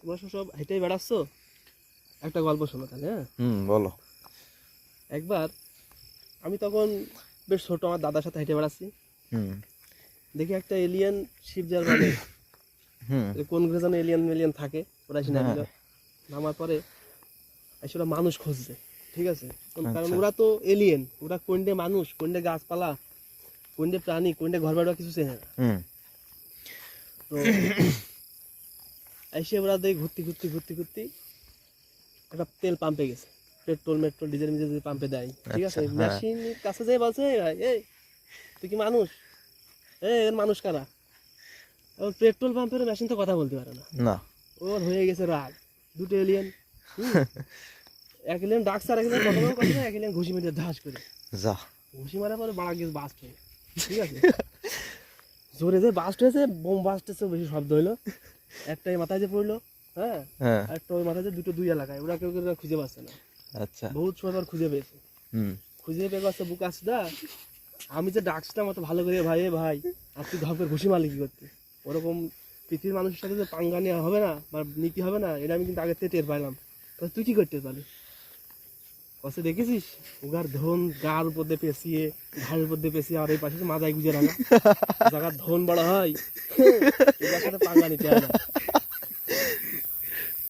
তোমরা সব হেঁটেই বেড়াচ্ছ, একটা গল্প শোনো তাহলে। হ্যাঁ বলো। একবার আমি তখন বেশ ছোট, আমার দাদার সাথে হেঁটে বেড়াচ্ছি, দেখি একটা এলিয়েন শিপ যার মানে কোন গ্রহে যেন এলিয়েন থাকে, ওরা এসে নামলো। নামার পরে এসে ওরা মানুষ খুঁজছে, ঠিক আছে, কারণ ওরা তো এলিয়েন, ওরা কোনডে মানুষ, কোনডে গাছপালা, কোনডে প্রাণী, কোনডে ঘর বাড়ি কিছু চেনে না। তো এসে ওরা দেখে ঘুরতে একটা তেল পাম্পে গেছে, পেট্রোল ডিজেল পাম্পে দেয়, ঠিক আছে। মেশিন কাছে যেয়ে বলছে, এই তুই কি মানুষ? এর মানুষ কারা? পেট্রোল পাম্পের মেশিন তো কথা বলতে পারে না। ওর হয়ে গেছে রাগ, দুটো এলিয়েন, এক এলিয়েন ডাকছে আর এক এলিয়েন কথা বলছে না, এক এলিয়েন ঘুষি মেরে ধাস করে ঘুষি মারার পরে বাড়া গেছে বাস্ট হয়ে, ঠিক আছে। জোরে যে বাস্ট হয়েছে, বোম বাস্ট হয়েছে, বেশি শব্দ হইলো, একটাই মাথায় যে পড়লো, হ্যাঁ, একটা ওই মাথায় যে দুটো দুই এলাকায়, ওরা কেউ খুঁজে পাচ্ছে না। আচ্ছা, বহুত সময় পর খুঁজে পেয়েছে, খুঁজে পেয়ে পাচ্ছে বুক আসদা, আমি যে ডাকছিলাম অত ভালো করে, ভাই ভাই আর তুই ধপের ঘুষি মারলি কি করতে? ওরকম পৃথিবীর মানুষের সাথে যে পাঙ্গা নেওয়া হবে না বা নীতি হবে না, এটা আমি কিন্তু আগের থেকে টের পাইলাম। তুই কি করতে পারলি? কষে দেখেছিস ওগার ধন গার উপর দিয়ে পেঁচিয়ে, ঘাড়ের উপর দিয়ে পেঁচিয়ে, আর এই পাশে মাথায় গুজে রাখা জায়গার ধন বড় হয়, এটার সাথে পাঙ্গা নিতে হয় না।